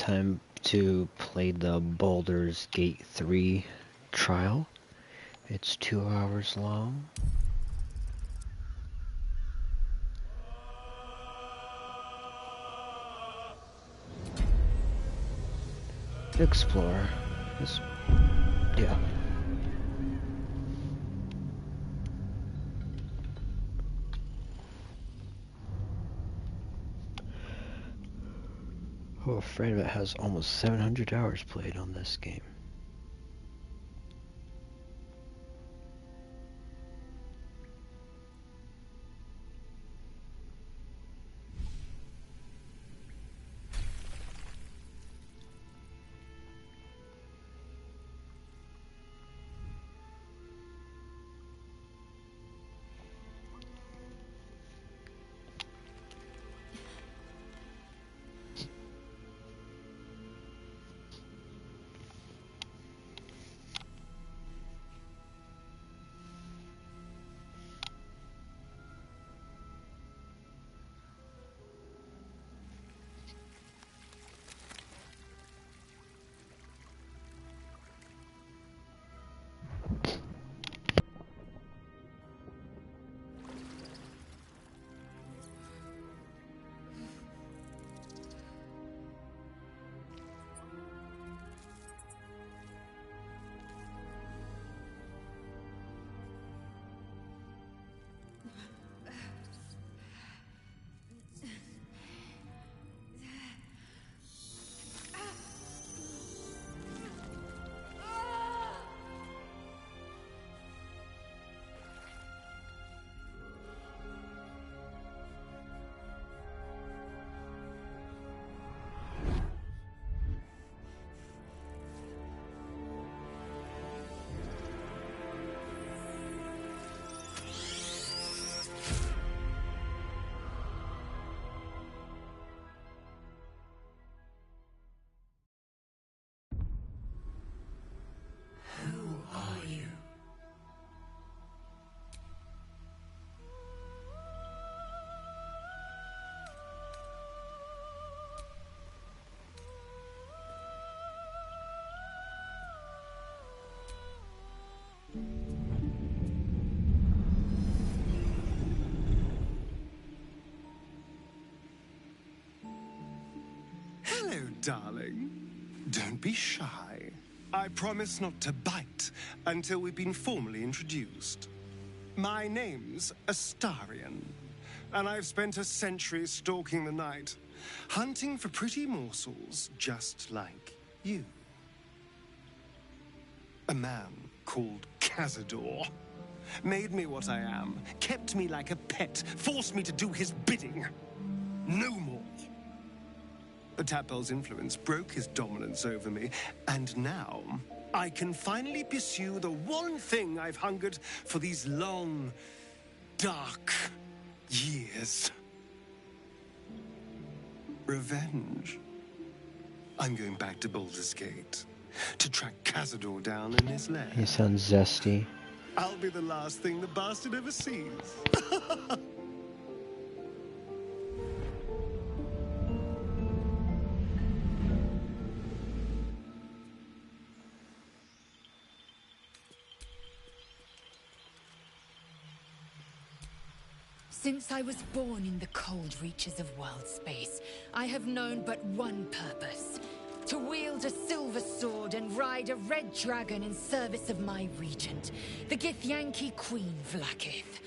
time to play the Baldur's Gate 3 trial. It's 2 hours long. Explore. Yeah. Oh, a friend of it has almost 700 hours played on this game. Hello, darling. Don't be shy. I promise not to bite until we've been formally introduced. My name's Astarion, and I've spent a century stalking the night, hunting for pretty morsels just like you. A man called Cazador made me what I am, kept me like a pet, forced me to do his bidding. No more. The Tadpole's influence broke his dominance over me, and now I can finally pursue the one thing I've hungered for these long, dark years. Revenge. I'm going back to Baldur's Gate to track Cazador down in his lair. He sounds zesty. I'll be the last thing the bastard ever sees. Since I was born in the cold reaches of world space, I have known but one purpose. To wield a silver sword and ride a red dragon in service of my regent, the Githyanki Queen Vlaakith.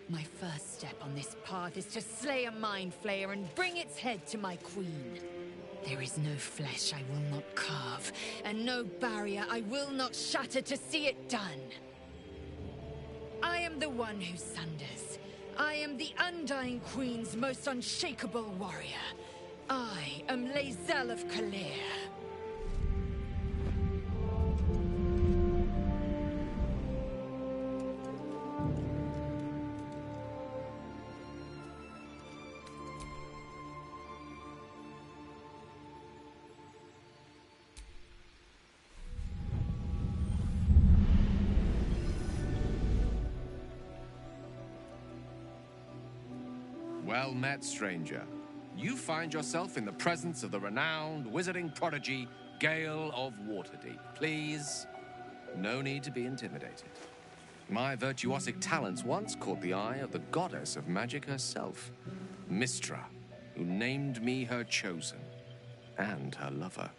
My first step on this path is to slay a mind flayer and bring its head to my queen. There is no flesh I will not carve, and no barrier I will not shatter to see it done. I am the one who sunders. I am the Undying Queen's most unshakable warrior. I am Lae'zel of Kalir. Well met, stranger. you find yourself in the presence of the renowned wizarding prodigy, Gale of Waterdeep. Please, no need to be intimidated. My virtuosic talents once caught the eye of the goddess of magic herself, Mistra, who named me her chosen, and her lover.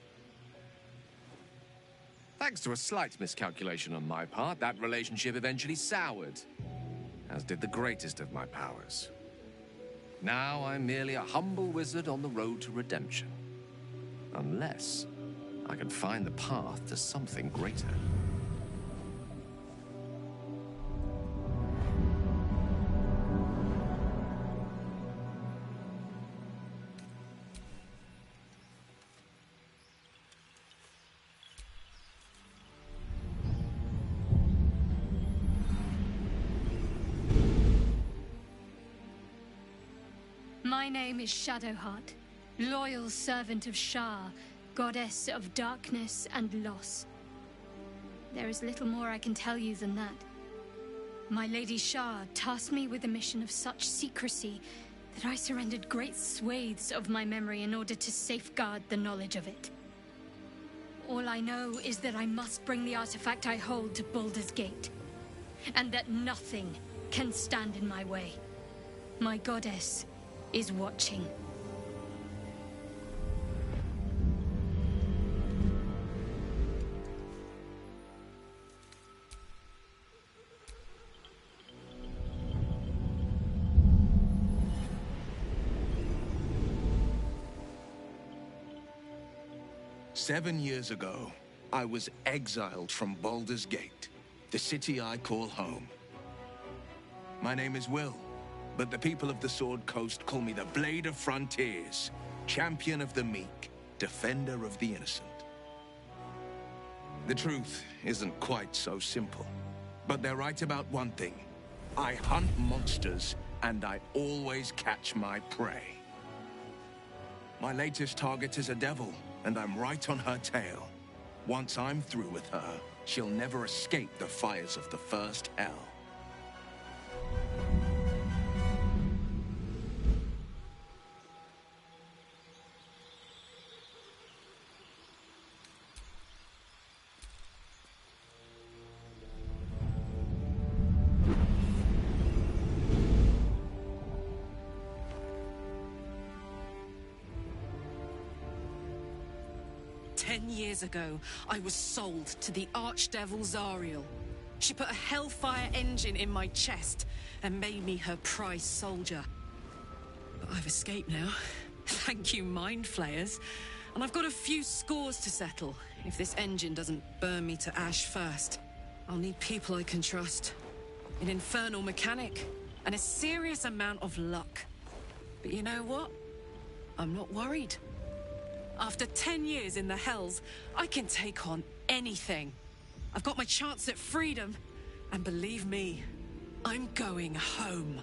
Thanks to a slight miscalculation on my part, that relationship eventually soured, as did the greatest of my powers. Now I'm merely a humble wizard on the road to redemption. Unless I can find the path to something greater. My name is Shadowheart, loyal servant of Shah, goddess of darkness and loss. There is little more I can tell you than that. My Lady Shah tasked me with a mission of such secrecy that I surrendered great swathes of my memory in order to safeguard the knowledge of it. All I know is that I must bring the artifact I hold to Baldur's Gate, and that nothing can stand in my way. My goddess is watching. "7 years ago, I was exiled from Baldur's Gate, the city I call home. My name is Will, but the people of the Sword Coast call me the Blade of Frontiers, champion of the meek, defender of the innocent. The truth isn't quite so simple, but they're right about one thing. I hunt monsters, and I always catch my prey. My latest target is a devil, and I'm right on her tail. Once I'm through with her, she'll never escape the fires of the first hell." Years ago, I was sold to the Archdevil Zariel. She put a hellfire engine in my chest and made me her prize soldier. But I've escaped now. Thank you, Mind Flayers. And I've got a few scores to settle. If this engine doesn't burn me to ash first, I'll need people I can trust. An infernal mechanic, and a serious amount of luck. But you know what? I'm not worried. After 10 years in the Hells, I can take on anything. I've got my chance at freedom, and believe me, I'm going home.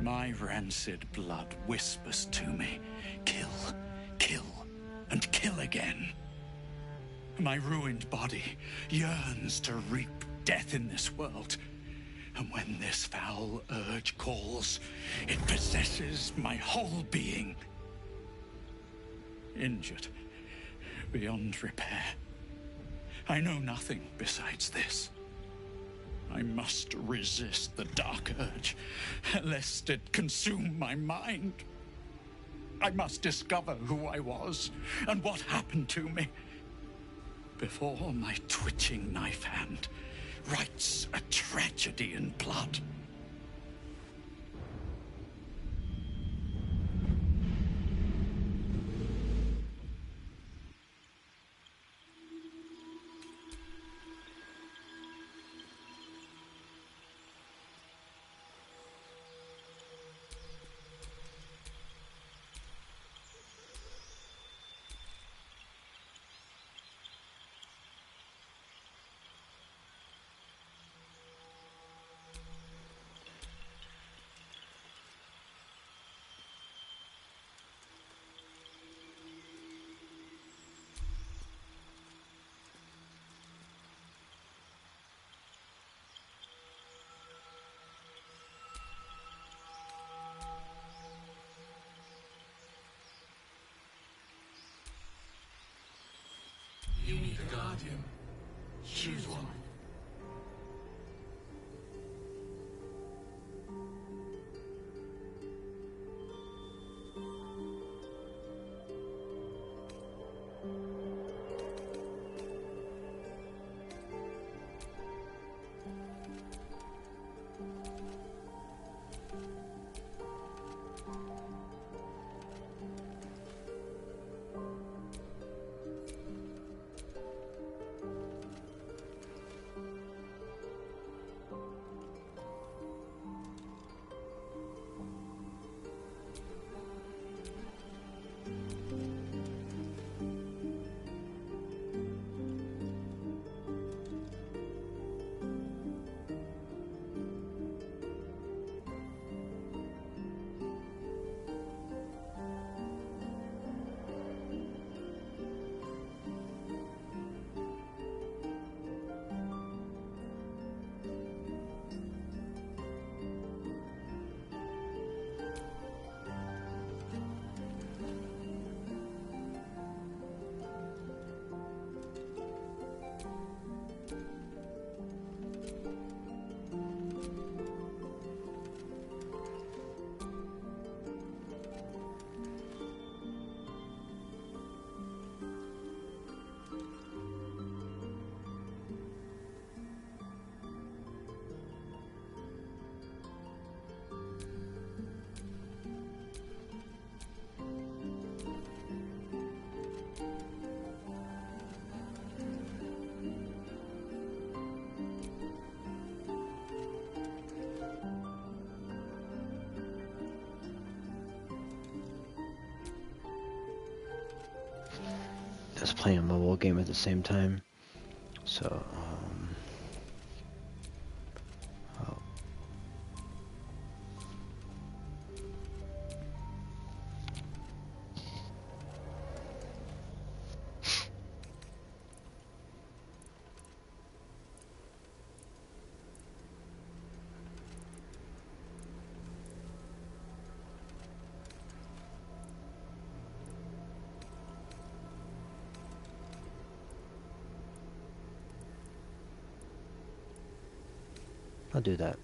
My rancid blood whispers to me, kill, kill, and kill again. My ruined body yearns to reap death in this world. And when this foul urge calls, it possesses my whole being. Injured beyond repair. I know nothing besides this. I must resist the dark urge, lest it consume my mind. I must discover who I was and what happened to me before my twitching knife hand writes a tragedy in blood. You need a guardian. Choose one. Just playing a mobile game at the same time. So, oh. I'll do that.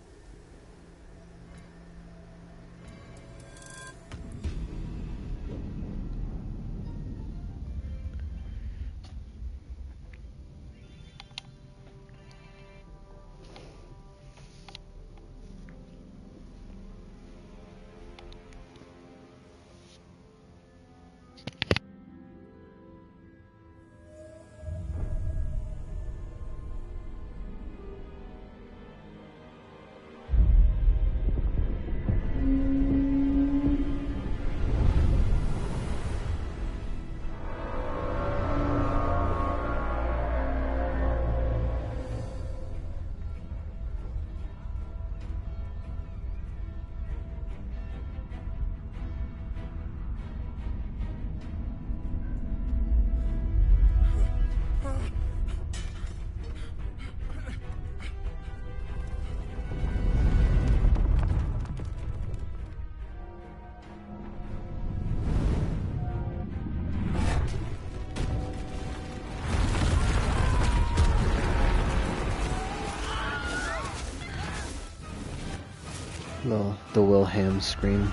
The Wilhelm scream.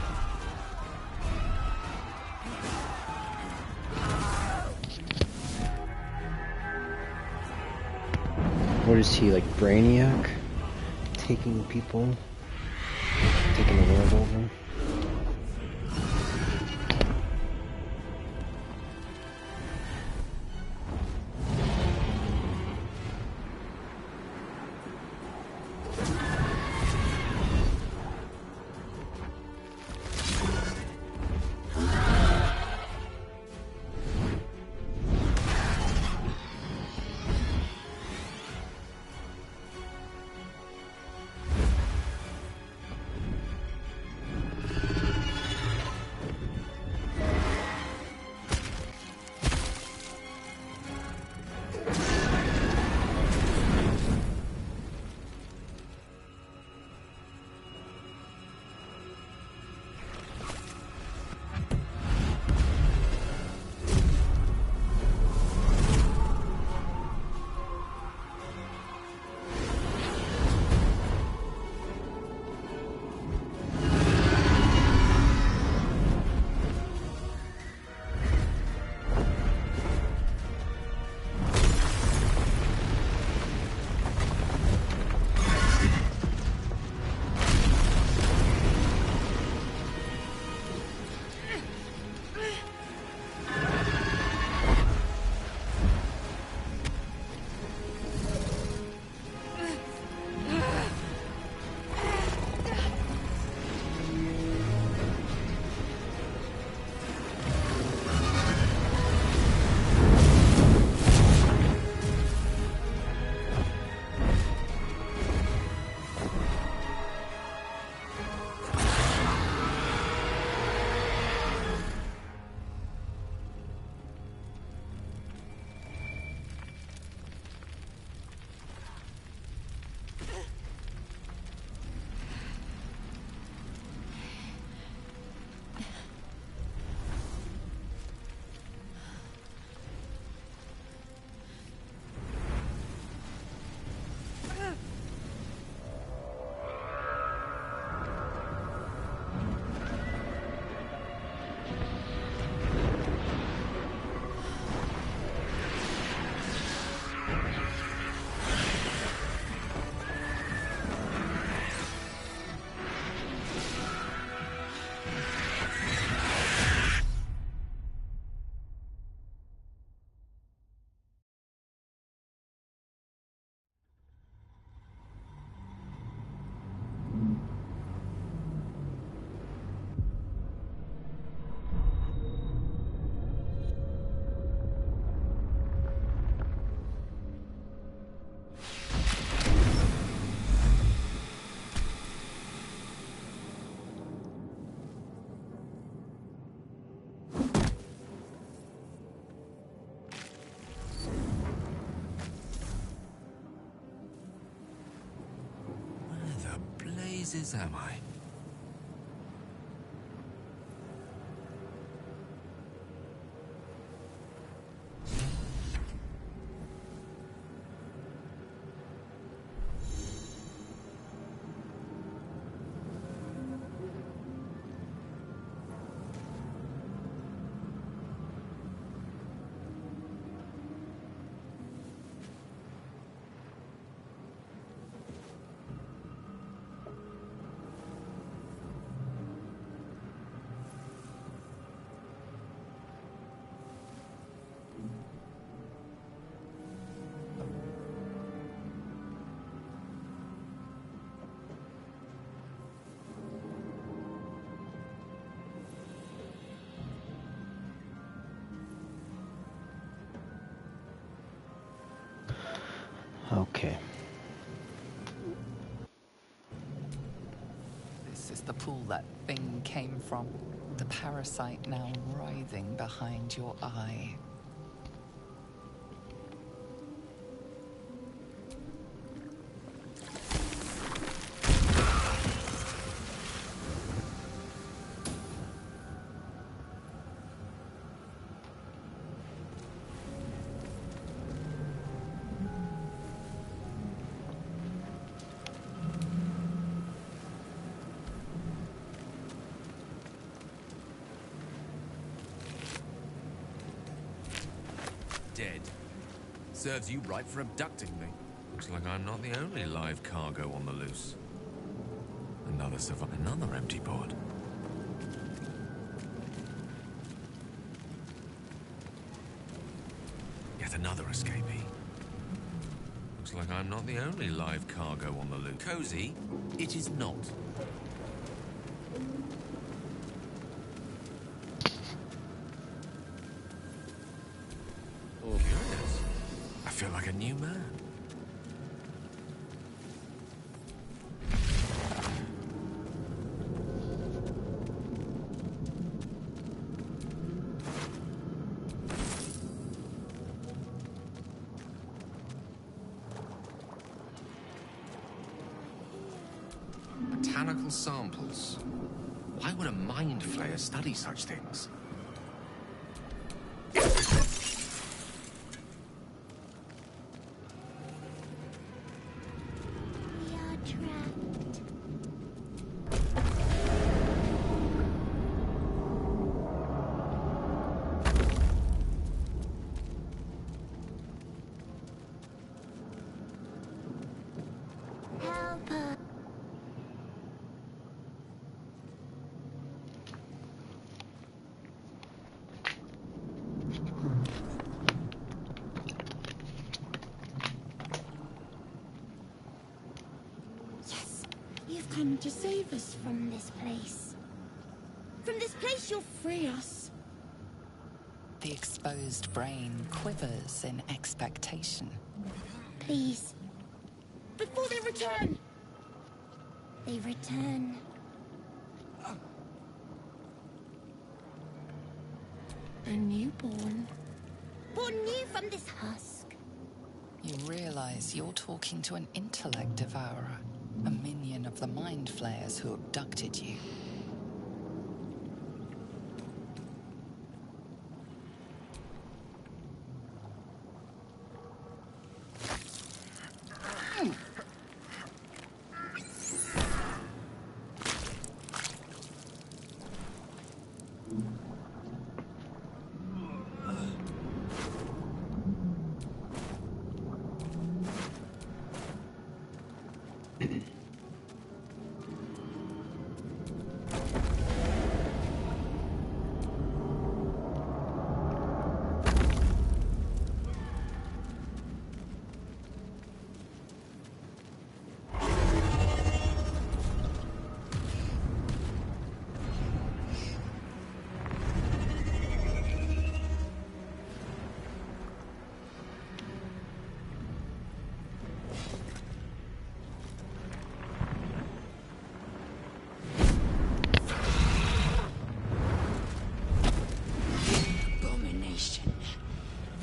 What is he, like Brainiac? Taking people? Taking the world over? places, am I? Okay. This is the pool that thing came from. The parasite now writhing behind your eye. Dead. Serves you right for abducting me. Looks like I'm not the only live cargo on the loose. Another empty pod. Yet another escapee. Looks like I'm not the only live cargo on the loose. Cozy, it is not. Curious. I feel like a new man. Botanical samples. Why would a mind flayer study such things? You've come to save us from this place. From this place, you'll free us. The exposed brain quivers in expectation. Please. Before they return. They return. A newborn. Born new from this husk. You realize you're talking to an intellect devourer, a minion of the mind flayers who abducted you.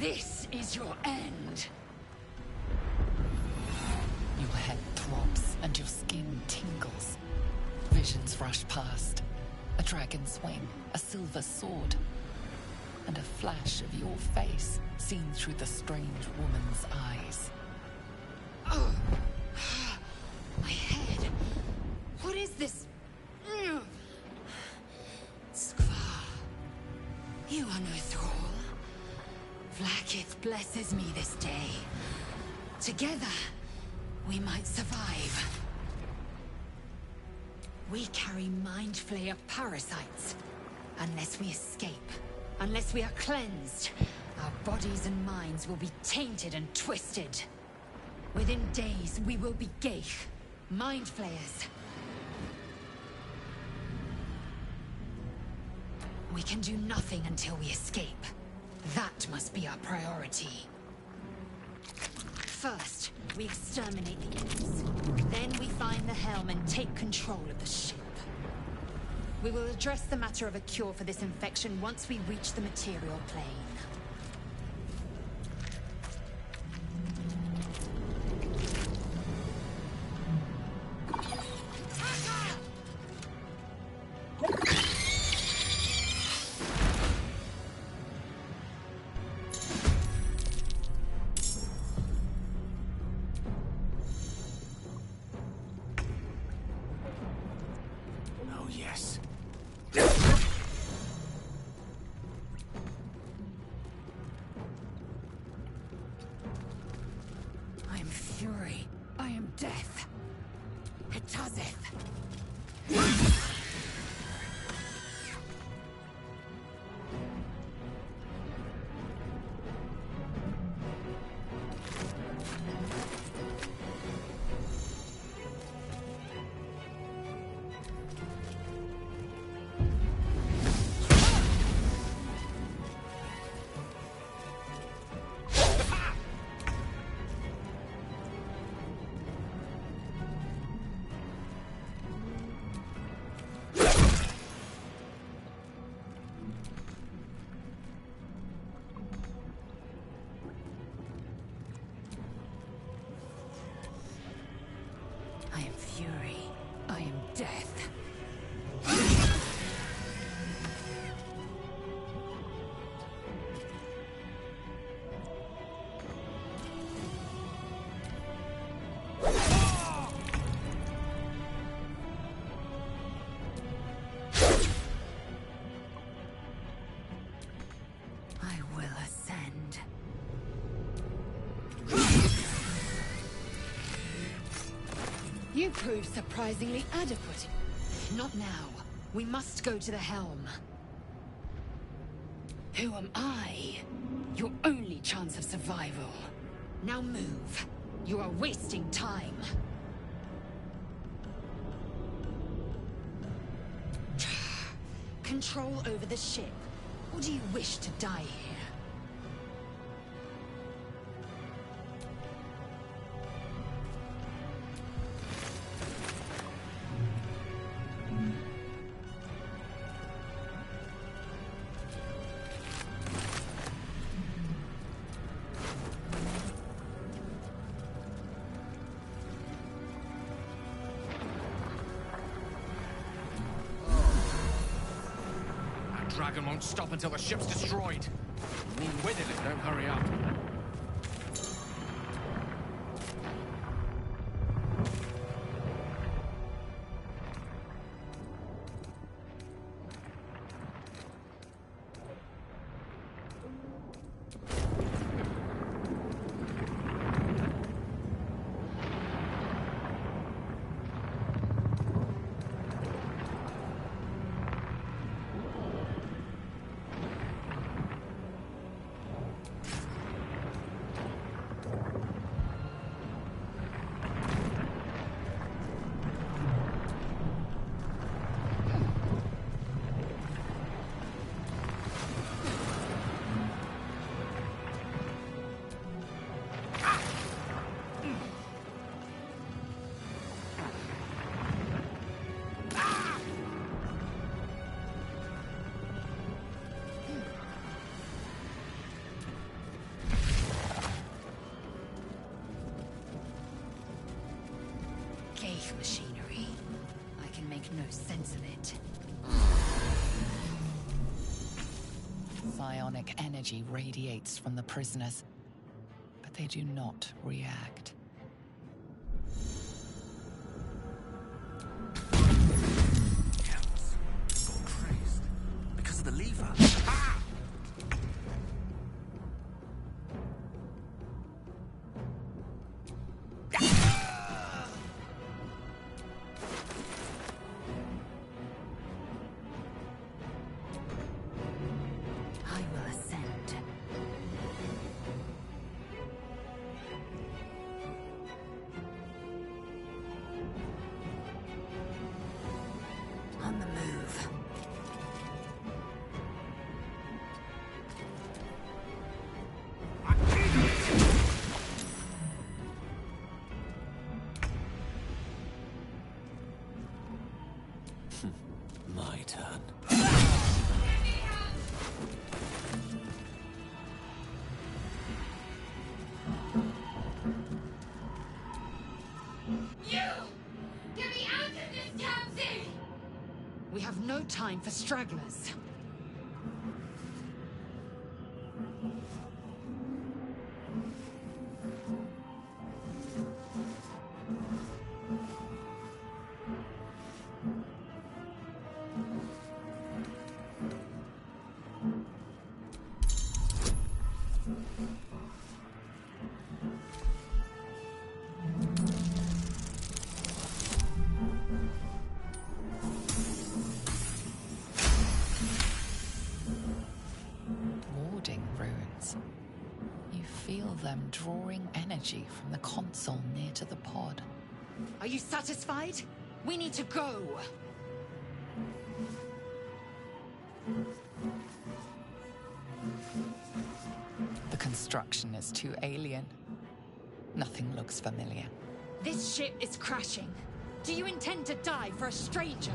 This is your end. Your head throbs and your skin tingles. Visions rushed past. A dragon's wing, a silver sword, and a flash of your face seen through the strange woman's eyes. Oh. My head. What is this? Skvar. You are no thrall. Vlaakith blesses me this day. Together, we might survive. We carry mind flayer parasites. Unless we escape, unless we are cleansed, our bodies and minds will be tainted and twisted. Within days, we will be Geich, mind flayers. We can do nothing until we escape. That must be our priority. First, we exterminate the imps. Then we find the helm and take control of the ship. We will address the matter of a cure for this infection once we reach the material plane. Oh, yes. I am fury. I am death. Hetazeth. I am fury. I am death. I will ascend. You prove surprisingly adequate. Not now. We must go to the helm. Who am I? Your only chance of survival. Now move. You are wasting time. Control over the ship. Or do you wish to die here? That dragon won't stop until the ship's destroyed. We'll with it if we don't hurry up. no sense of it. Psionic energy radiates from the prisoners, but they do not react. Hells. Gone crazed. Because of the lever. Ah! I will ascend. On the move. My turn. You! Get me out of this damn thing! We have no time for stragglers. Warding runes. You feel them drawing energy from the console near to the pod. Are you satisfied? We need to go. The construction is too alien. Nothing looks familiar. This ship is crashing. Do you intend to die for a stranger?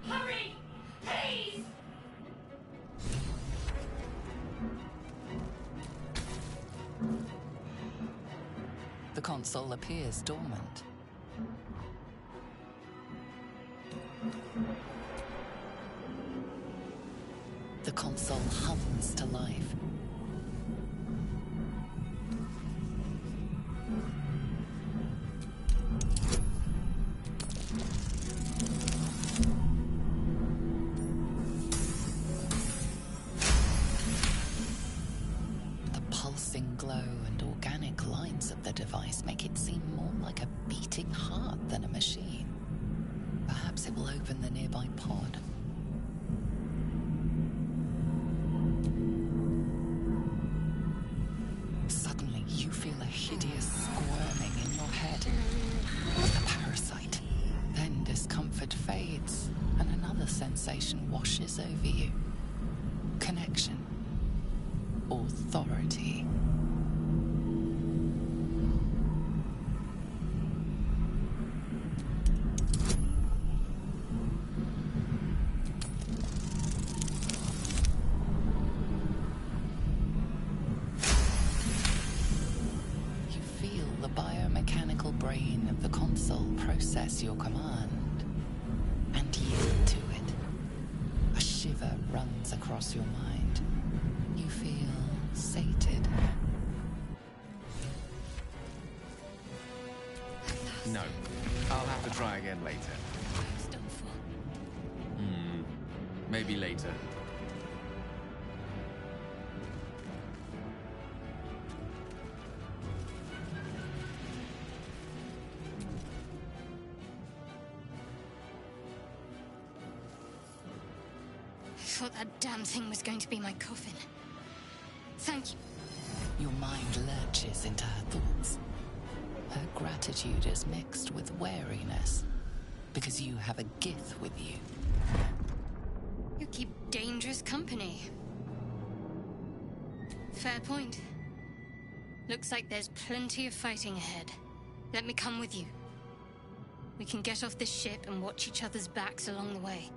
Hurry! Please! The console appears dormant. The console hums to life. The pulsing glow and organic lines of the device make it seem more like a beating heart than a machine. Perhaps it will open the nearby pod. Suddenly, you feel a hideous squirming in your head. A parasite. Then discomfort fades, and another sensation washes over you. Connection. Authority. You feel the biomechanical brain of the console process your command and yield to it. A shiver runs across your mind. You feel sated. No. I'll have to try again later. It's done for. Maybe later. I thought that damn thing was going to be my coffin. Thank you. Your mind lurches into her thoughts. Her gratitude is mixed with wariness, because you have a Gith with you. You keep dangerous company. Fair point. Looks like there's plenty of fighting ahead. Let me come with you. We can get off this ship and watch each other's backs along the way.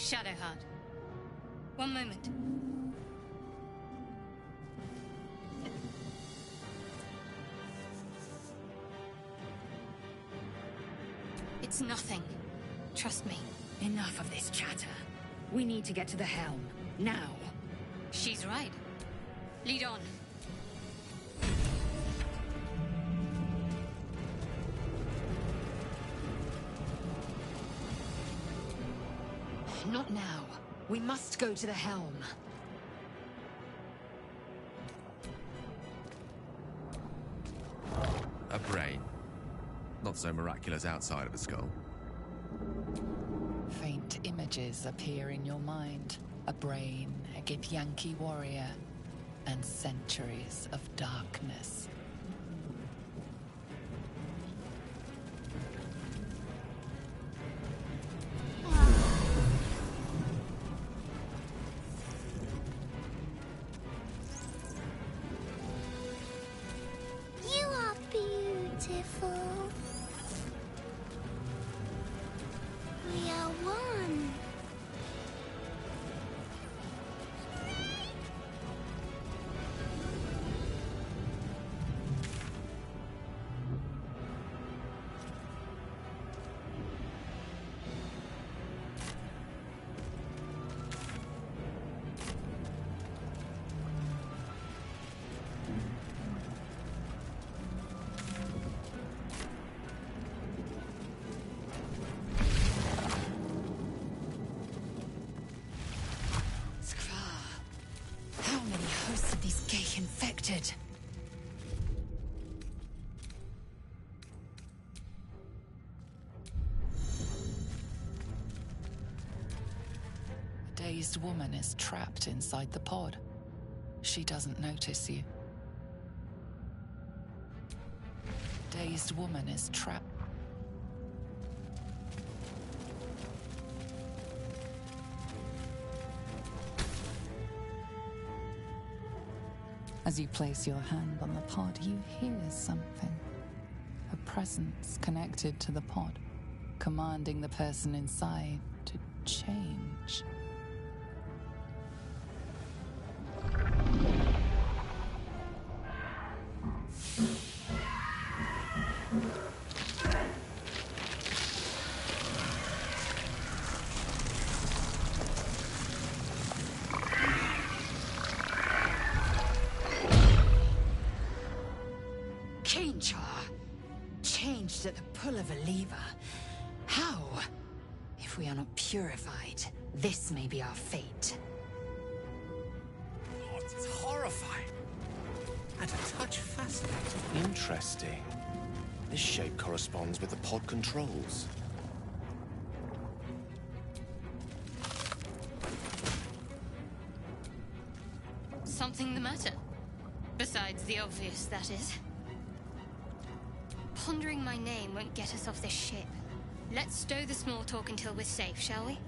Shadowheart. One moment. It's nothing. Trust me. Enough of this chatter. We need to get to the helm. Now. She's right. Lead on. Not now. We must go to the helm. A brain. Not so miraculous outside of a skull. Faint images appear in your mind. A brain, a Githyanki warrior, and centuries of darkness. You are beautiful. We are one. How many hosts of these gay infected? A dazed woman is trapped inside the pod. She doesn't notice you. Dazed woman is trapped. As you place your hand on the pod, you hear something. A presence connected to the pod, commanding the person inside to change. Changed at the pull of a lever. How? If we are not purified, this may be our fate. Oh, it's horrifying. And a touch fascinating. Interesting. This shape corresponds with the pod controls. Something the matter? Besides the obvious, that is. Pondering my name won't get us off this ship. Let's stow the small talk until we're safe, shall we?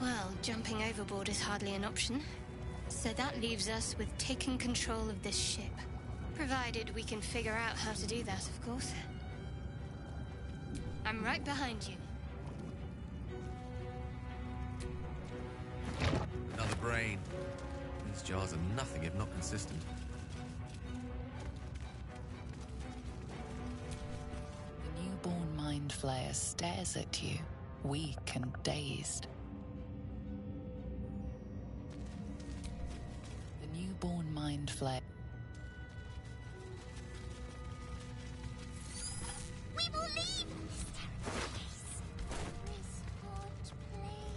Well, jumping overboard is hardly an option. So that leaves us with taking control of this ship. Provided we can figure out how to do that, of course. I'm right behind you. Another brain. These jars are nothing if not consistent. The newborn mind flayer stares at you, weak and dazed. The newborn mind flayer. We will leave this terrible place. This hot place.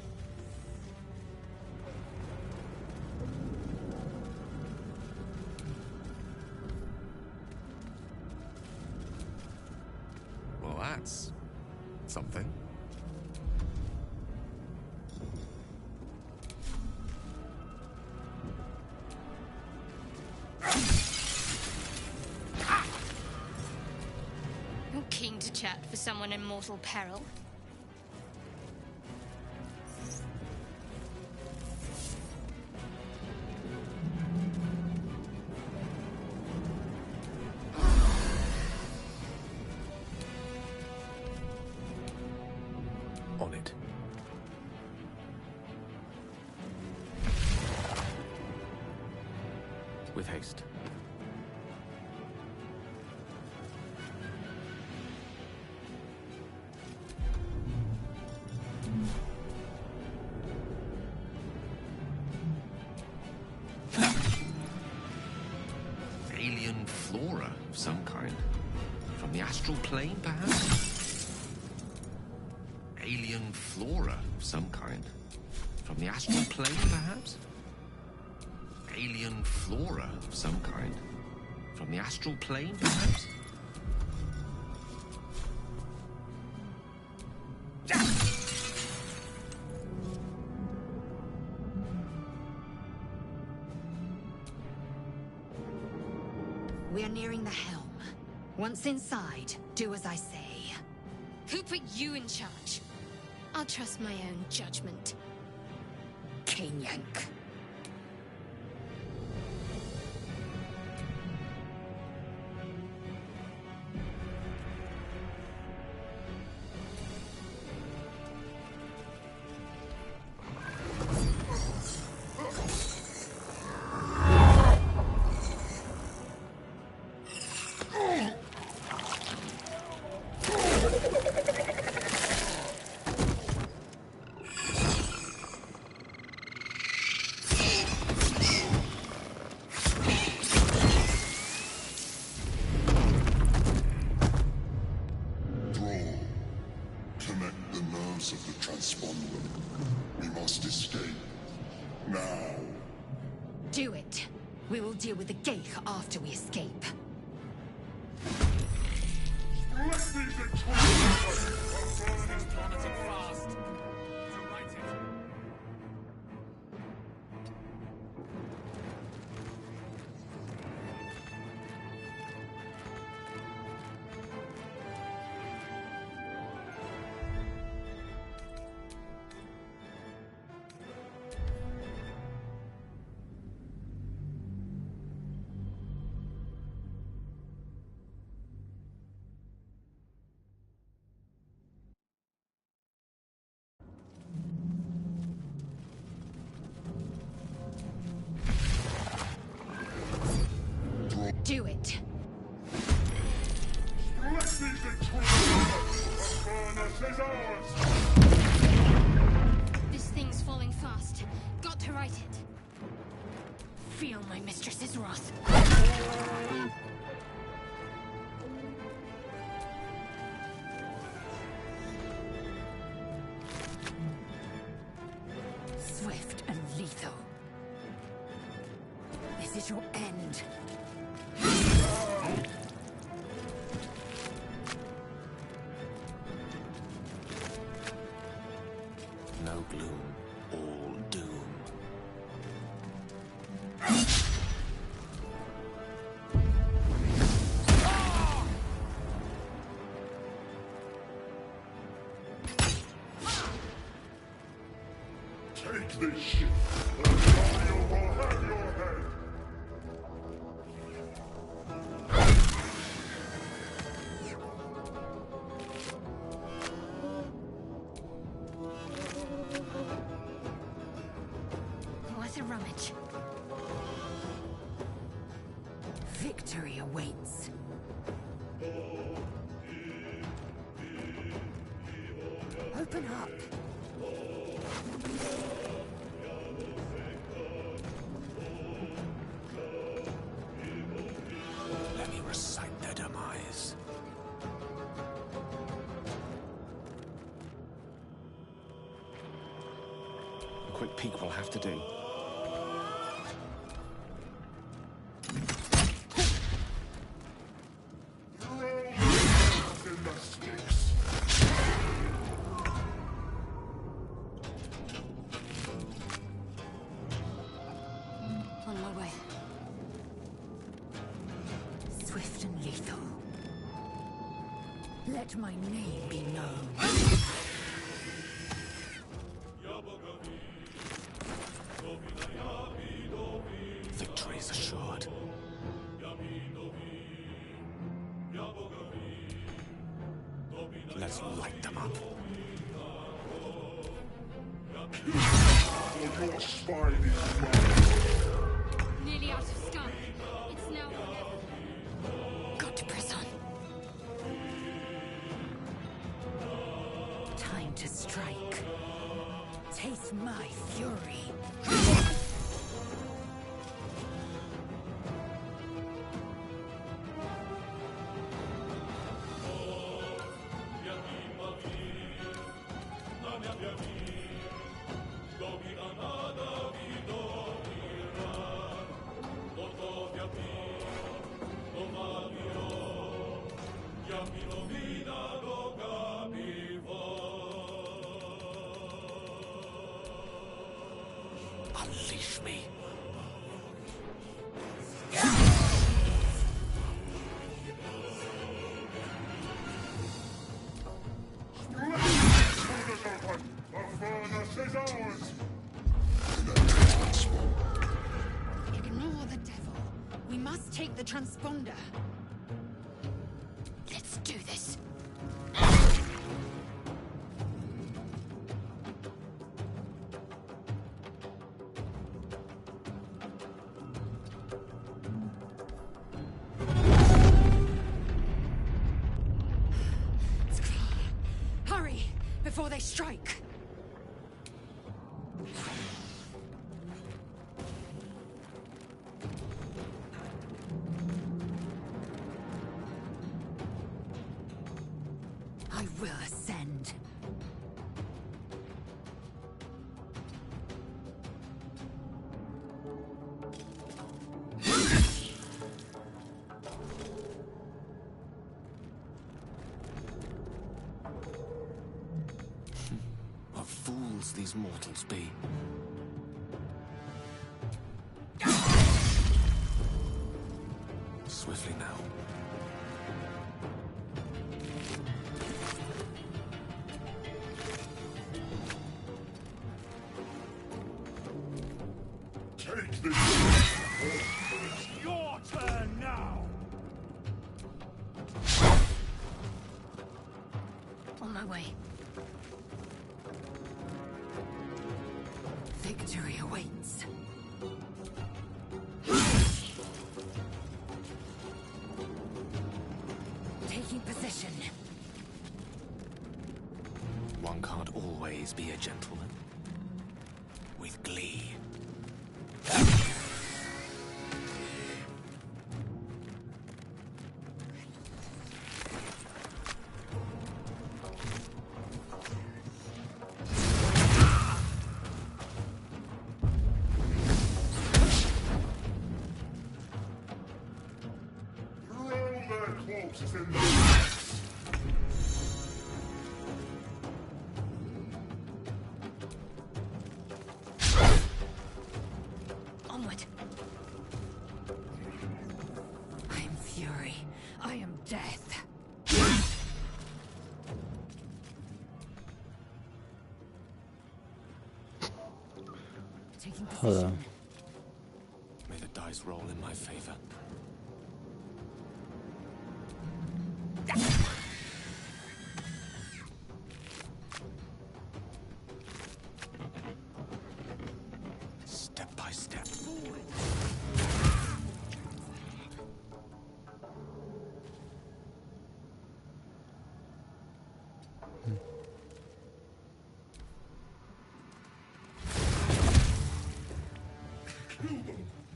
Well, that's something. You're keen to chat for someone in mortal peril. On it. With haste. Alien flora of some kind. From the astral plane, perhaps? Alien flora of some kind. From the astral plane, perhaps? Alien flora of some kind. From the astral plane, perhaps? We're nearing the helm. Once inside, do as I say. Who put you in charge? I'll trust my own judgment. Cane yank. Of the transponder. We must escape. Now. Do it. We will deal with the Geich after we escape. Do it. This thing's falling fast. Got to right it. Feel my mistress's wrath. Swift and lethal. This is your end. No gloom, all doom. Take this ship, and Mario will have your head. What a rummage. Victory awaits. Open up. Let me recite their demise. A quick peek will have to do. On my way. Swift and lethal. Let my name be known. Victory is assured. Let's light them up. Or your spine is mine. Nearly out of scum. Time to strike. Taste my fury. Unleash me. Ignore the devil. We must take the transponder. Let's do this. Hurry, before they strike. I will ascend. What fools these mortals be. Swiftly now. Take this. It's your turn now. On my way. Victory awaits. Taking position. One can't always be a gentleman. With glee. Throw their corpses in the Onward. I am fury. I am death. Taking position. Hold on. May the dice roll in my favor. Step by step.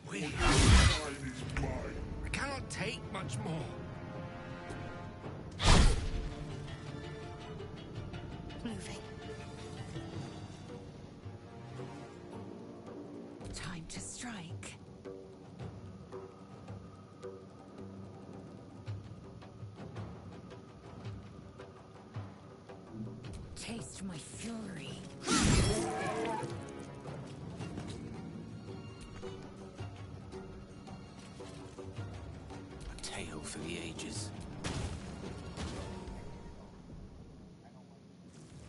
We I cannot take much more. Moving. Time to strike. Taste my fury. A tale for the ages.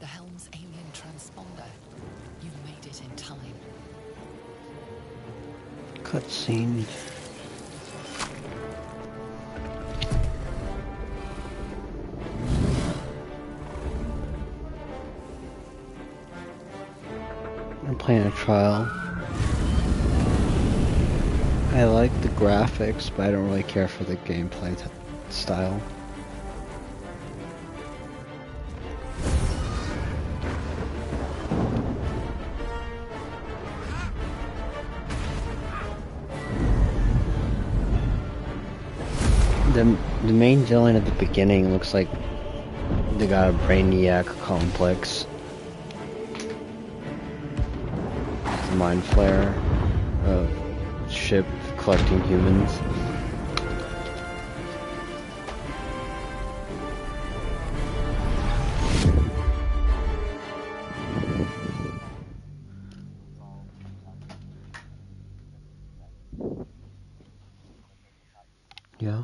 The Helm's alien transponder. You've made it in time. Cutscene. I'm playing a trial. I like the graphics, but I don't really care for the gameplay style. the main villain at the beginning looks like they got a brainiac complex. The mind flare ship collecting humans. Yeah.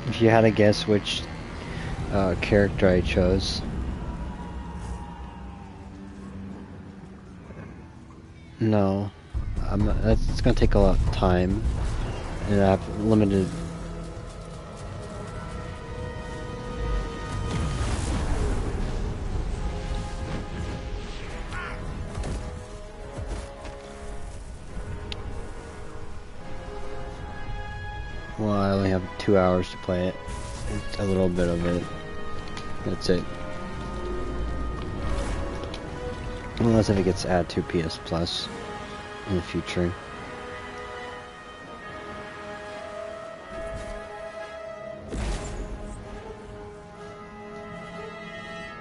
If you had to guess which character I chose. No, that's gonna take a lot of time, and I have limited. Well, I only have 2 hours to play it. A little bit of it. That's it. Unless if it gets added to PS Plus in the future.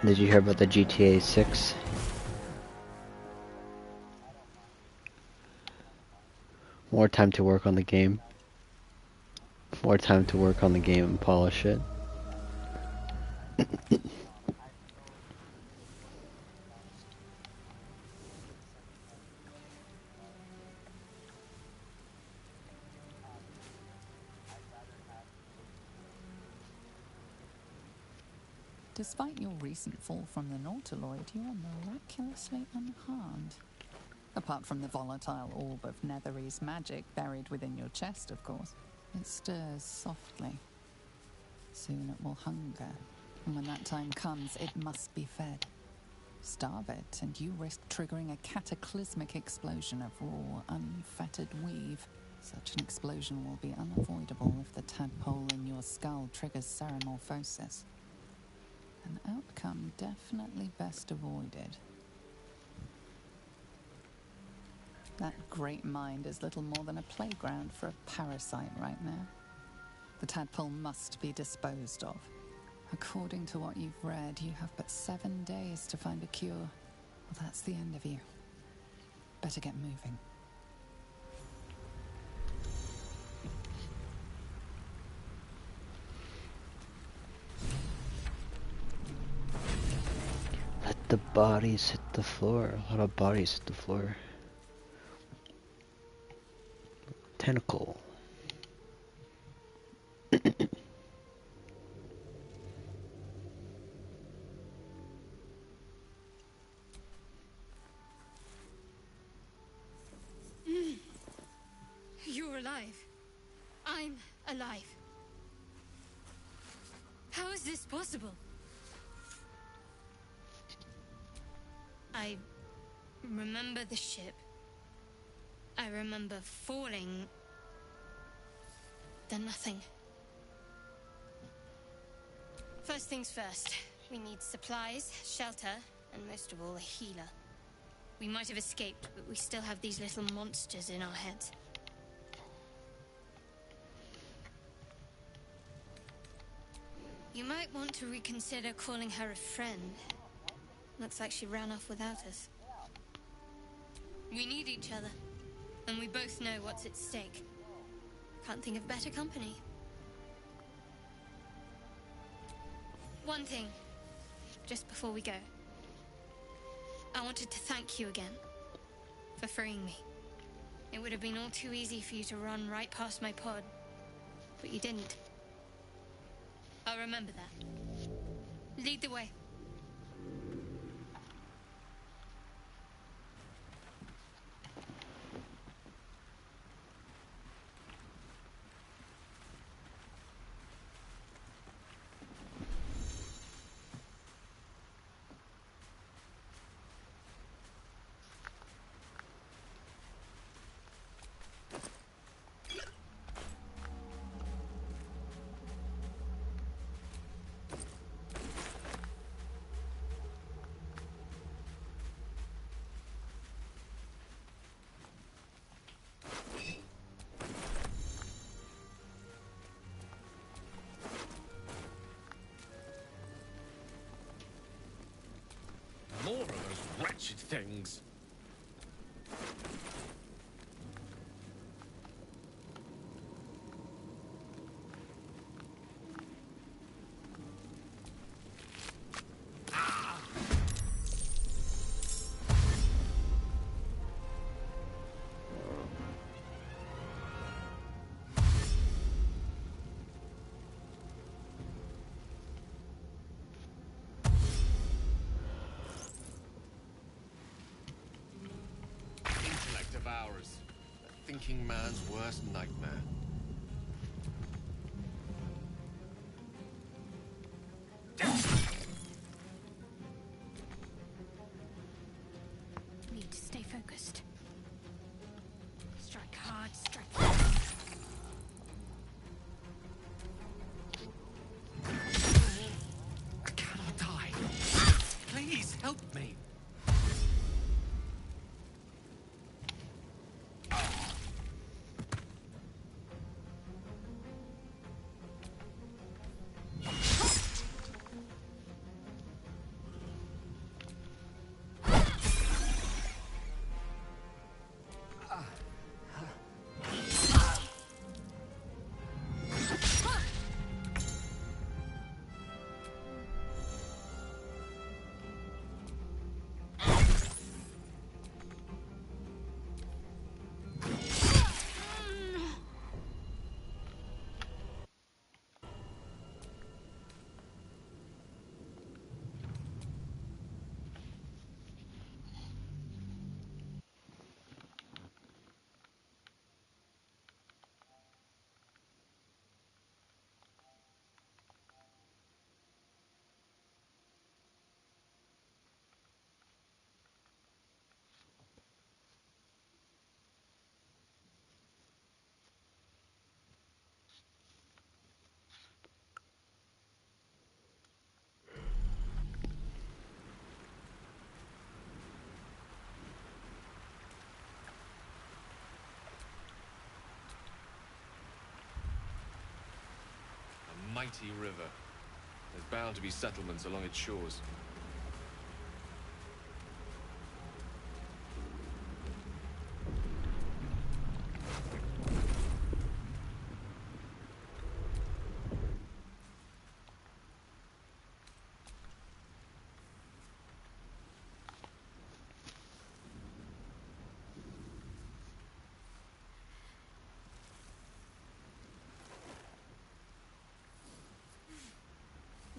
Did you hear about the GTA 6? More time to work on the game. More time to work on the game and polish it. Despite your recent fall from the Nautiloid, you are miraculously unharmed. Apart from the volatile orb of Netherese magic buried within your chest, of course. It stirs softly. Soon it will hunger, and when that time comes, it must be fed. Starve it, and you risk triggering a cataclysmic explosion of raw, unfettered weave. Such an explosion will be unavoidable if the tadpole in your skull triggers ceramorphosis. An outcome definitely best avoided. That great mind is little more than a playground for a parasite right now. The tadpole must be disposed of. According to what you've read, you have but 7 days to find a cure. Well, that's the end of you. Better get moving. Let the bodies hit the floor. A lot of bodies hit the floor. Tentacle. You're alive. I'm alive. How is this possible? I remember the ship. I remember falling. Then nothing. First things first. We need supplies, shelter, and most of all, a healer. We might have escaped, but we still have these little monsters in our heads. You might want to reconsider calling her a friend. Looks like she ran off without us. We need each other, and we both know what's at stake. Can't think of better company. One thing, just before we go. I wanted to thank you again for freeing me. It would have been all too easy for you to run right past my pod, but you didn't. I'll remember that. Lead the way. things. Intellect of ours. A thinking man's worst nightmare. Need to stay focused. Strike hard, strike hard. I cannot die. Please help me. A mighty river. There's bound to be settlements along its shores.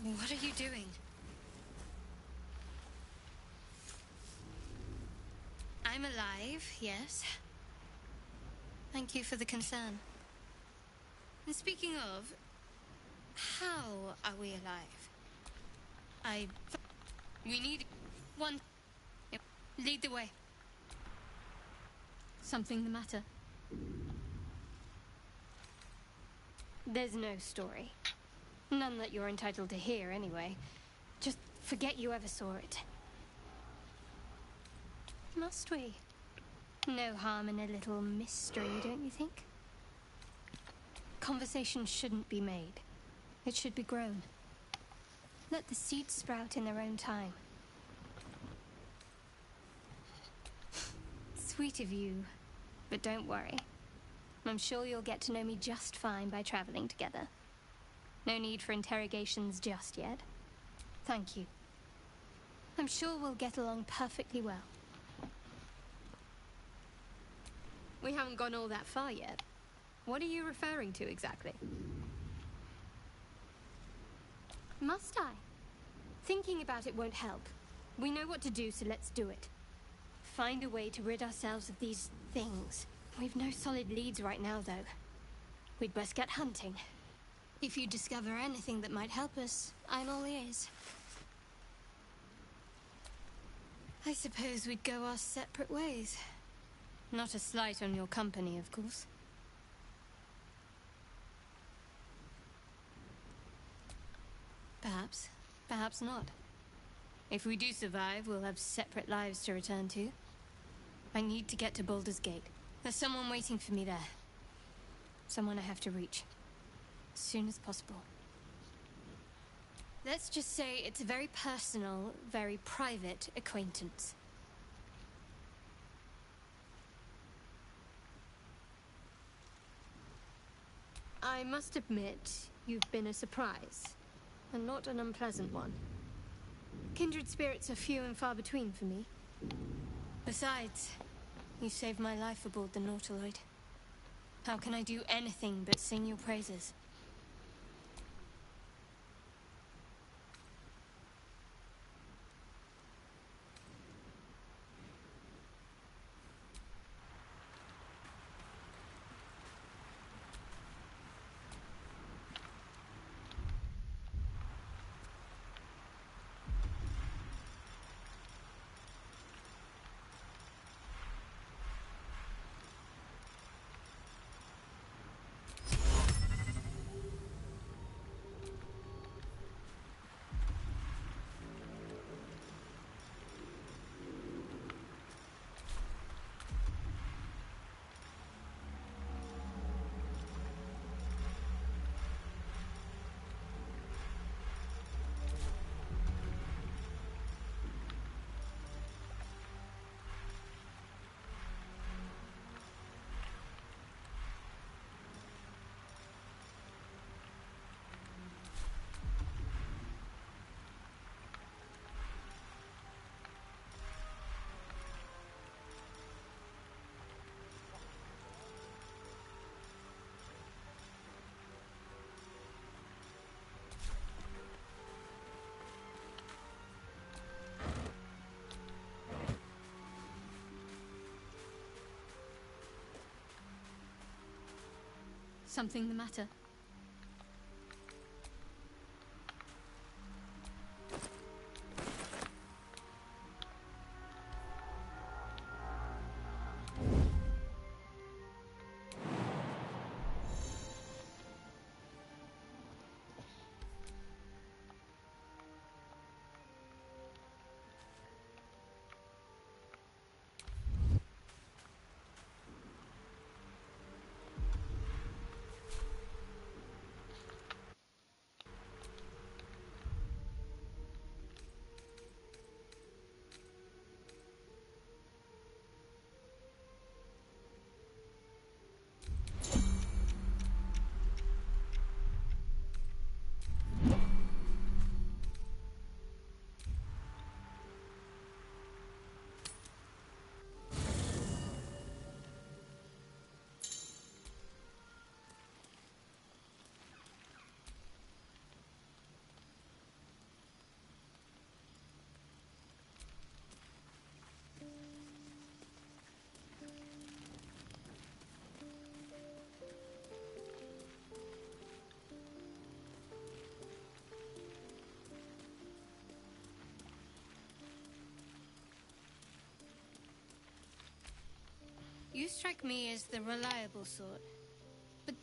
What are you doing? I'm alive, yes. Thank you for the concern. And speaking of, how are we alive? We need one. Lead the way. Something the matter? There's no story. None that you're entitled to hear, anyway. Just forget you ever saw it. Must we? No harm in a little mystery, don't you think? Conversation shouldn't be made. It should be grown. Let the seeds sprout in their own time. Sweet of you, but don't worry. I'm sure you'll get to know me just fine by traveling together. No need for interrogations just yet. Thank you. I'm sure we'll get along perfectly well. We haven't gone all that far yet. What are you referring to exactly? Must I? Thinking about it won't help. We know what to do, so let's do it. Find a way to rid ourselves of these things. We've no solid leads right now, though. We'd best get hunting. If you discover anything that might help us, I'm all ears. I suppose we'd go our separate ways. Not a slight on your company, of course. Perhaps. Perhaps not. If we do survive, we'll have separate lives to return to. I need to get to Baldur's Gate. There's someone waiting for me there. Someone I have to reach. As soon as possible. Let's just say it's a very personal, very private acquaintance. I must admit, you've been a surprise, and not an unpleasant one. Kindred spirits are few and far between for me. Besides, you saved my life aboard the Nautiloid. How can I do anything but sing your praises? Something the matter? You strike me as the reliable sort. But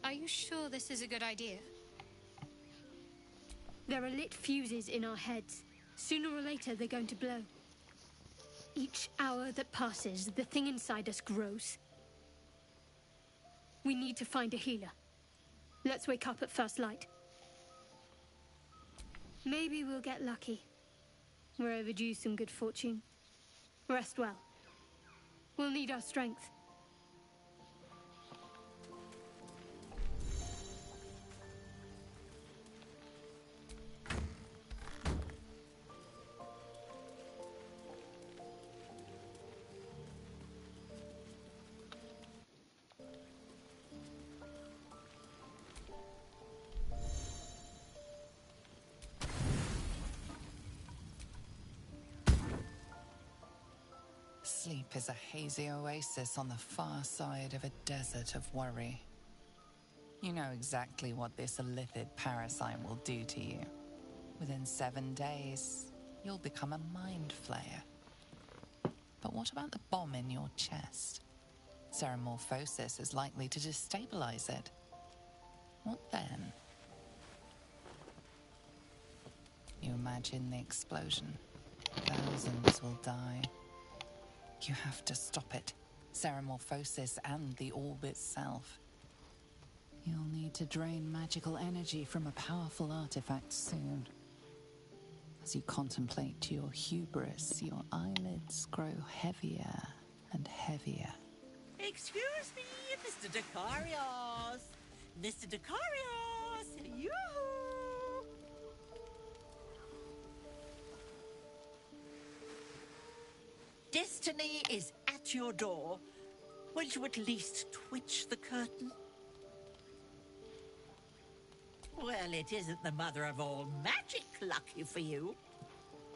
are you sure this is a good idea? There are lit fuses in our heads. Sooner or later, they're going to blow. Each hour that passes, the thing inside us grows. We need to find a healer. Let's wake up at first light. Maybe we'll get lucky. We're overdue some good fortune. Rest well. We'll need our strength. Sleep is a hazy oasis on the far side of a desert of worry. You know exactly what this illithid parasite will do to you. Within 7 days, you'll become a mind flayer. But what about the bomb in your chest? Ceramorphosis is likely to destabilize it. What then? You imagine the explosion. Thousands will die. You have to stop it. Ceramorphosis and the orb itself. You'll need to drain magical energy from a powerful artifact soon. As you contemplate your hubris, your eyelids grow heavier and heavier. Excuse me, Mr. Decarios. Mr. Decarios! Yoo-hoo! Destiny is at your door. Won't you at least twitch the curtain? Well, it isn't the mother of all magic, lucky for you.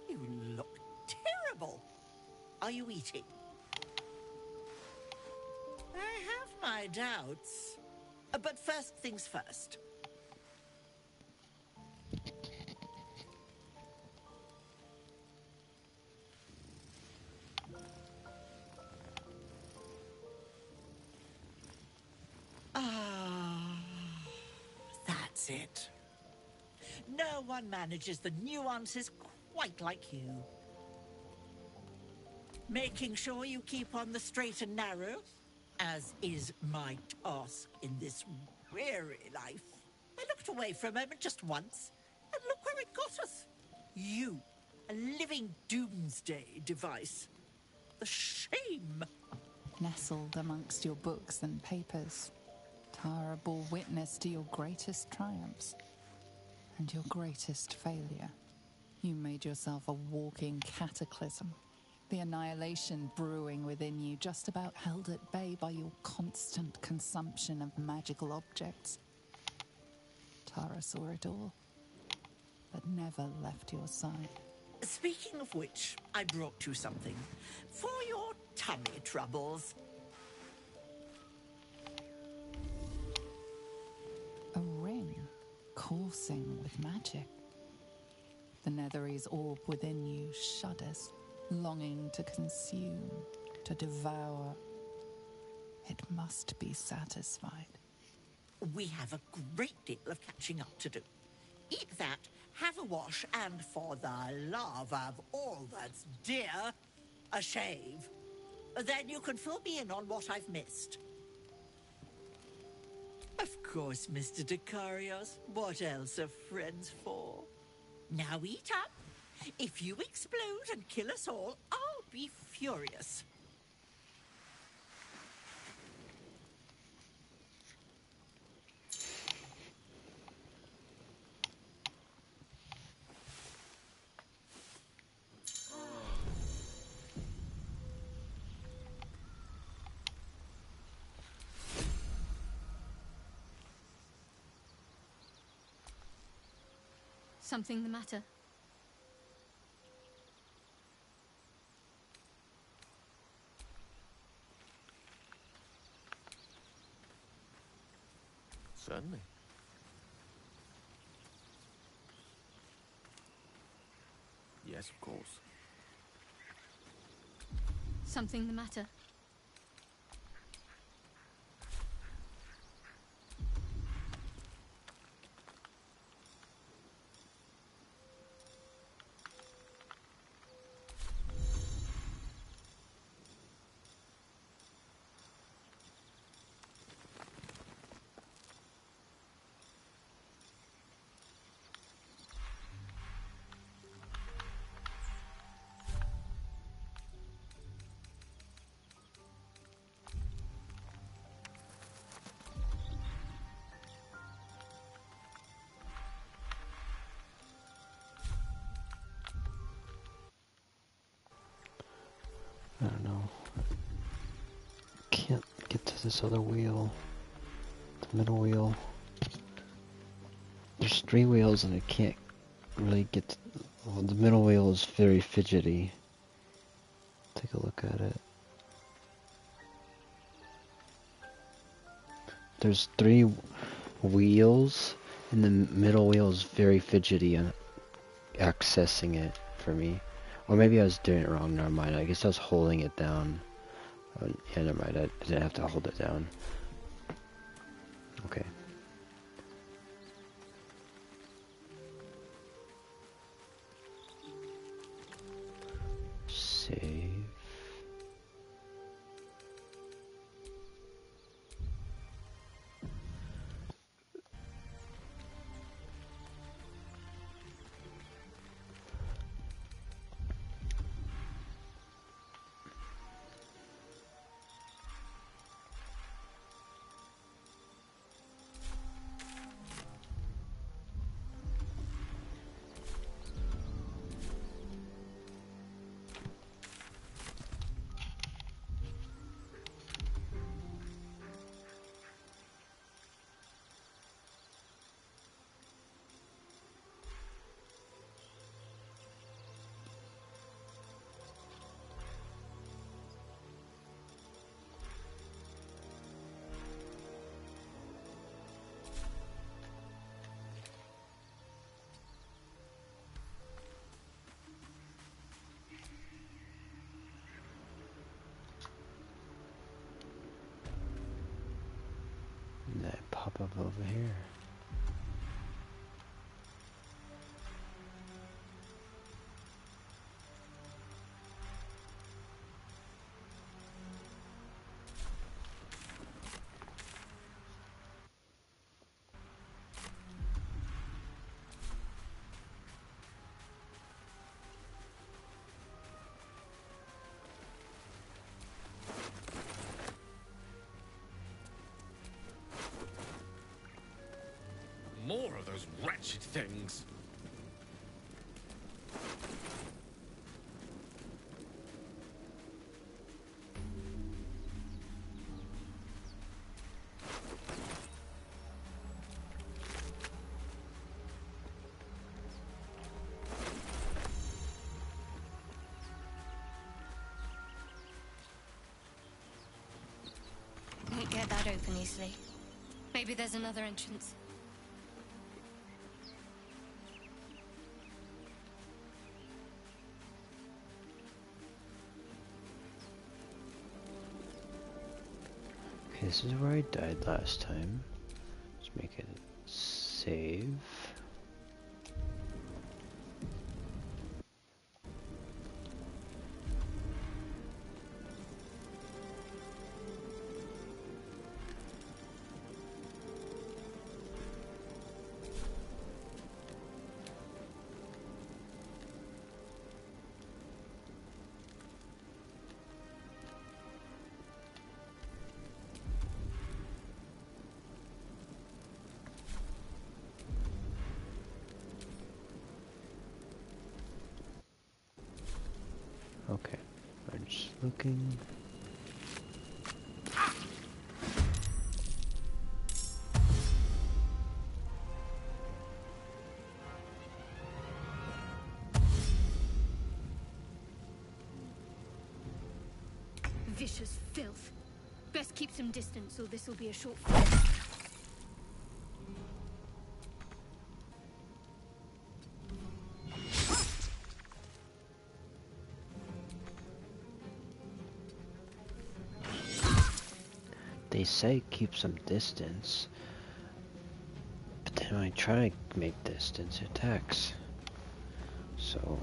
You look terrible. Are you eating? I have my doubts. But first things first. Ah, that's it. No one manages the nuances quite like you. Making sure you keep on the straight and narrow, as is my task in this weary life. I looked away for a moment just once, and look where it got us. You, a living doomsday device. The shame. Nestled amongst your books and papers, Tara bore witness to your greatest triumphs and your greatest failure. You made yourself a walking cataclysm. The annihilation brewing within you, just about held at bay by your constant consumption of magical objects. Tara saw it all, but never left your side. Speaking of which, I brought you something for your tummy troubles. A ring coursing with magic. The Netherese orb within you shudders, longing to consume, to devour. It must be satisfied. We have a great deal of catching up to do. Eat that, have a wash, and for the love of all that's dear, a shave. Then you can fill me in on what I've missed. Of course, Mr. Decarios. What else are friends for? Now eat up. If you explode and kill us all, I'll be furious. Something the matter? Certainly. Yes, of course. Something the matter? I don't know. Can't get to this other wheel. The middle wheel. There's 3 wheels and I can't really get to... Well, the middle wheel is very fidgety. Take a look at it. There's 3 wheels and the middle wheel is very fidgety on accessing it for me. Or maybe I was doing it wrong, never mind. I guess I was holding it down. Yeah, never mind, I didn't have to hold it down. Okay. Save. pop up over here? More of those wretched things. Won't get that open easily. Maybe there's another entrance. Okay, this is where I died last time. Let's make it save. Okay, I'm just looking. Vicious filth. Best keep some distance, or this will be a short fight. They say keep some distance, but then when I try to make distance, it attacks. So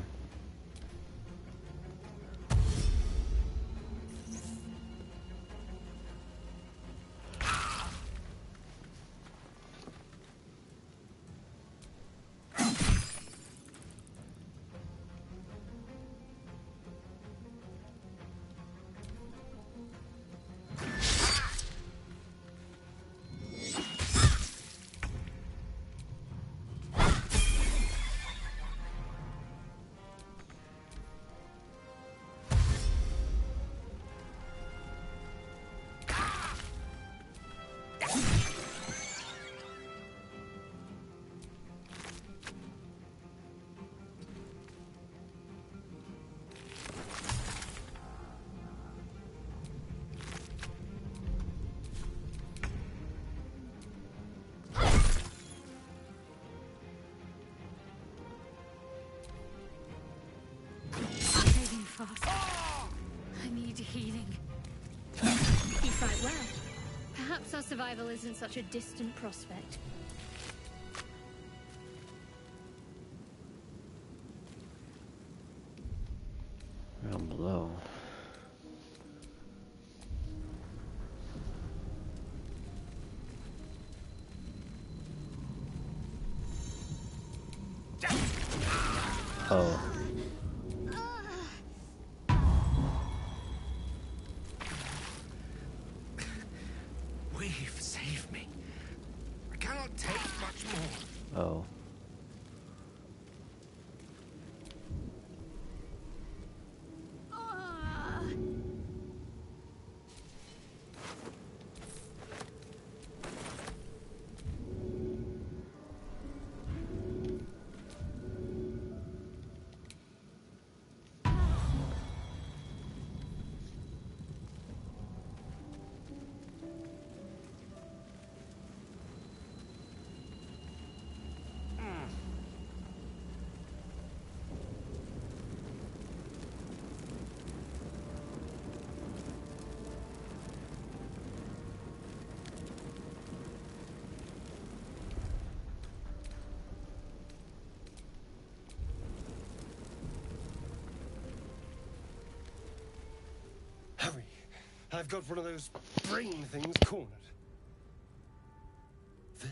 Fast. I need healing. You fight well. Perhaps our survival isn't such a distant prospect. down below. Oh. Weave, save me. I cannot take much more. Oh. I've got one of those brain things cornered. There,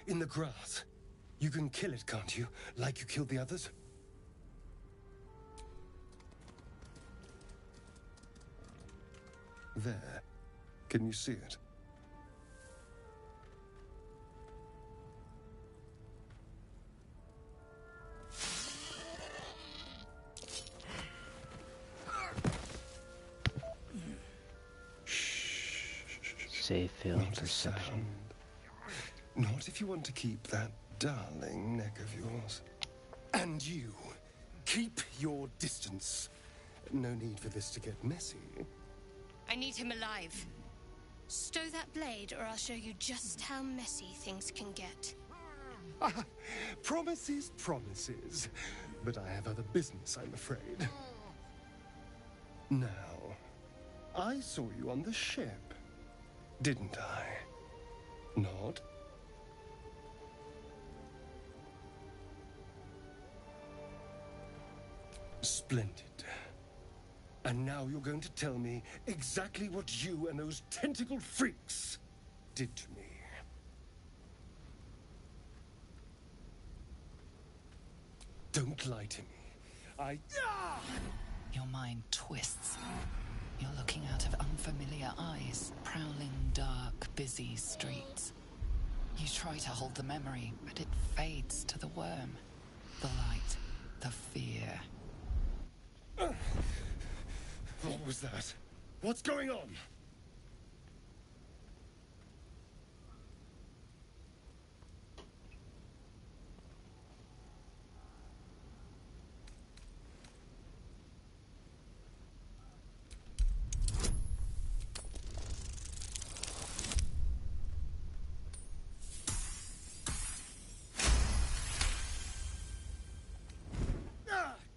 in the grass. You can kill it, can't you? Like you killed the others? There. Can you see it? Safe field Not a perception. sound. Not if you want to keep that darling neck of yours. And you, keep your distance. No need for this to get messy. I need him alive. Stow that blade, or I'll show you just how messy things can get. Promises, promises. But I have other business, I'm afraid. Now, I saw you on the ship, didn't I? Nod? Splendid. And now you're going to tell me exactly what you and those tentacle freaks did to me. Don't lie to me. Your mind twists. You're looking out of unfamiliar eyes, prowling dark, busy streets. You try to hold the memory, but it fades to the worm. The light, the fear. What was that? What's going on?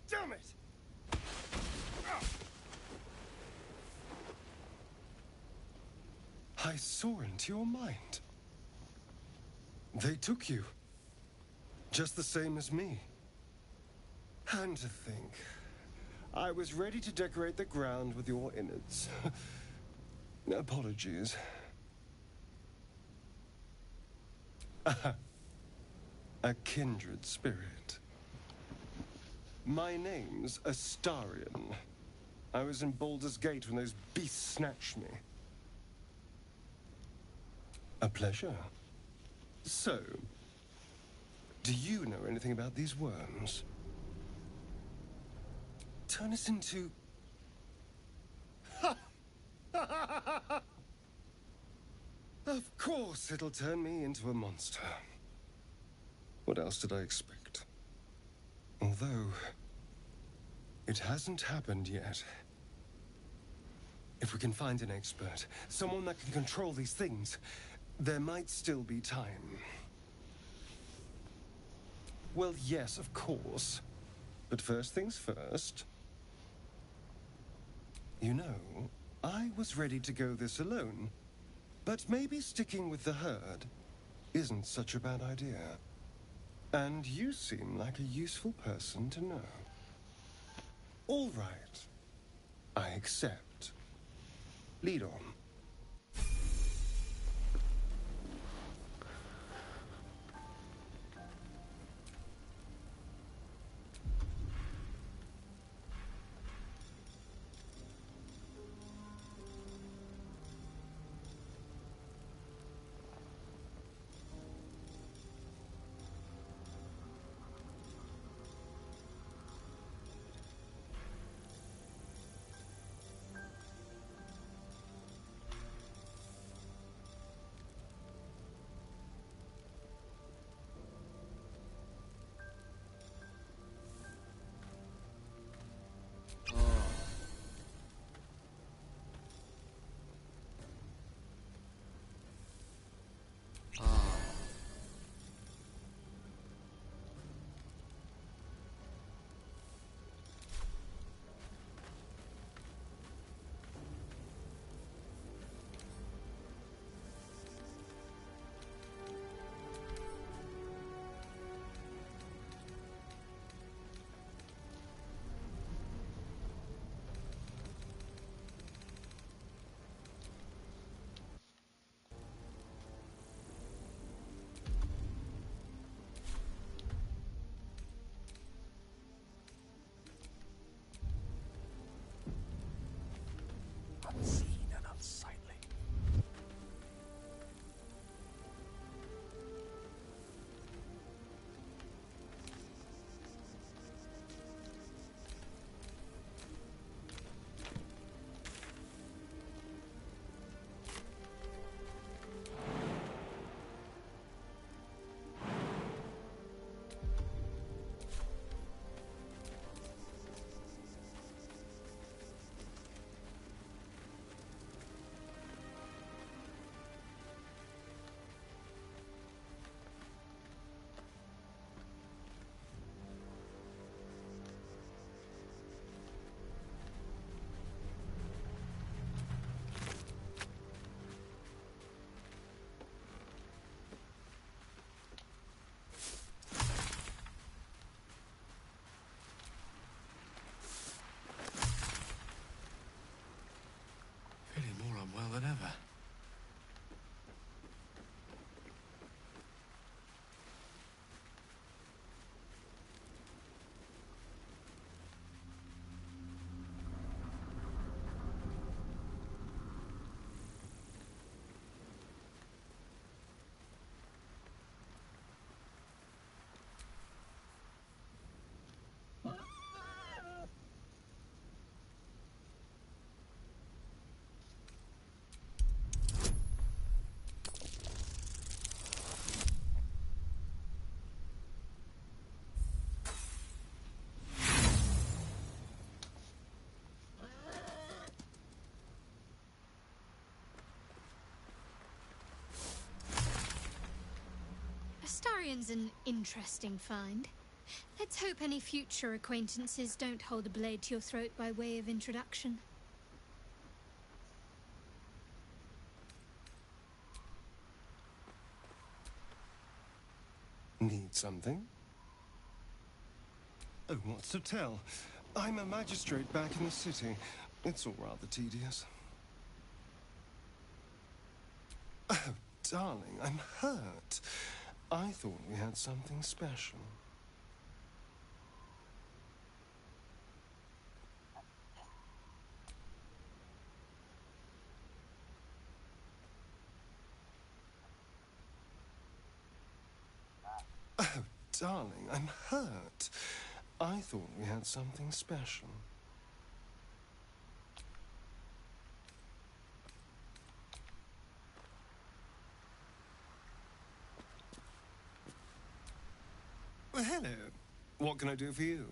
Damn it! I saw into your mind. They took you. Just the same as me. And to think, I was ready to decorate the ground with your innards. Apologies. A kindred spirit. My name's Astarion. I was in Baldur's Gate when those beasts snatched me. A pleasure. So, do you know anything about these worms? Turn us into... Of course it'll turn me into a monster. What else did I expect? Although, it hasn't happened yet. If we can find an expert, someone that can control these things, there might still be time. Well, yes, of course. But first things first. You know, I was ready to go this alone. But maybe sticking with the herd isn't such a bad idea. And you seem like a useful person to know. All right. I accept. Lead on. historian's an interesting find. Let's hope any future acquaintances don't hold a blade to your throat by way of introduction. Need something? Oh, what's to tell? I'm a magistrate back in the city. It's all rather tedious. Oh, darling, I'm hurt. I thought we had something special. Oh, darling, I'm hurt. I thought we had something special. Well, hello. What can I do for you?